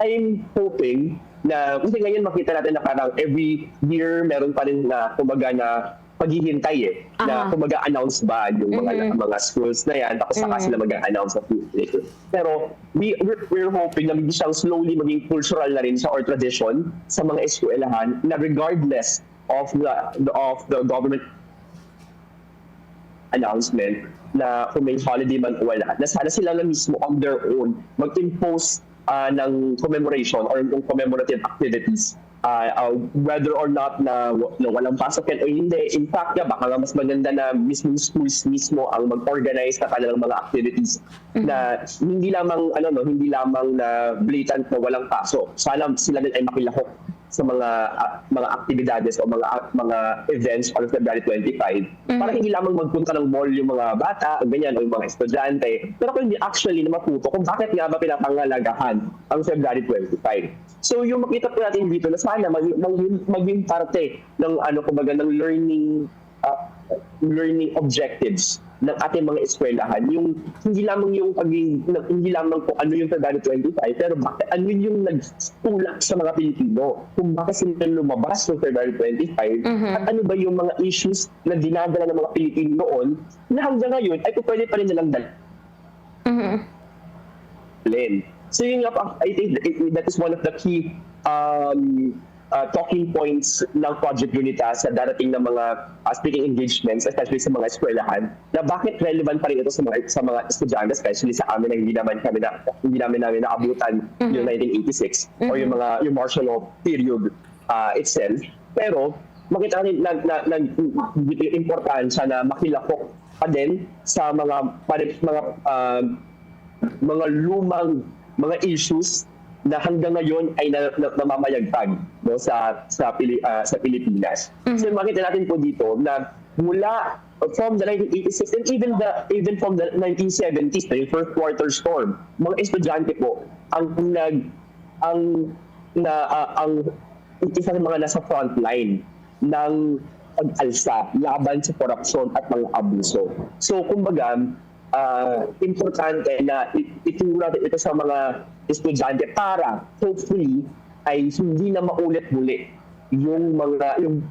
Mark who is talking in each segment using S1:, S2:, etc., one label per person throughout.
S1: I'm hoping na, kasi ngayon makita natin na parang every year meron pa rin na kumbaga na paghihintay na kumbaga announce ba yung mga schools na yan, tapos saka sila mag-announce sa future. Pero we're hoping na siyang slowly maging cultural na rin siya or tradition sa mga eskwelahan na regardless of the government announcement na kung may holiday man o wala, na sana sila na mismo on their own mag-impose ng commemoration or yung commemorative activities, whether or not na walang pasok yan o hindi. In fact, baka nga mas maganda na mismo schools mismo ang mag-organize na kanilang mga activities na hindi lamang hindi lamang na blatant na walang pasok. Sana sila din ay makilahok sa mga aktibidades o mga events on February 25 para hindi lamang magpunta ng mall yung mga bata ganyan o yung mga estudyante, pero kung hindi actually na matuto kung bakit nga ba pinapangalagahan ang February 25. So yung makita po natin dito na sana maging parte ng kumbaga ng learning objectives ng ating mga eskwelahan, yung hindi lamang kung ano yung February 25, pero bakit ano yung nagtulak sa mga Pilipino, kung bakit sila lumabas ng February 25, at ano ba yung mga issues na dinadala ng mga Pilipino noon na hanggang ngayon ay pwede pa rin nilang dalhin. So yun nga, I think that is one of the key talking points ng Project UNITA sa darating na mga speaking engagements, especially sa mga eskwelahan, na bakit relevant pa rin ito sa mga estudyante, especially sa amin na hindi namin naabutan yung 1986 or yung martial law period itself. Pero makita natin na importansya na makilahok pa din sa mga lumang mga issues na hanggang ngayon ay namamayagpag sa Pilipinas. So makita natin po dito na mula from the 1986 and even from the 1970s, yung first quarter storm, mga estudyante po ang isa sa mga nasa front line ng pag-alsa laban sa korupsyon at mga abuso. So kumbaga, importante na ituro natin ito sa mga estudyante para hopefully ay hindi na maulit-muli yung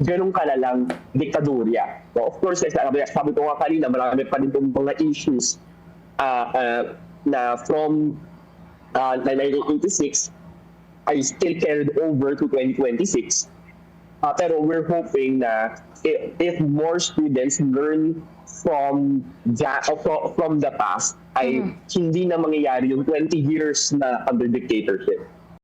S1: ganong kalalang diktadurya. So of course, sabi ko nga kanina, marami pa rin itong mga issues na from 1986 ay still carried over to 2026. Pero we're hoping na if more students learn from the past, ay hindi na mangyayari yung 20 years na under dictatorship.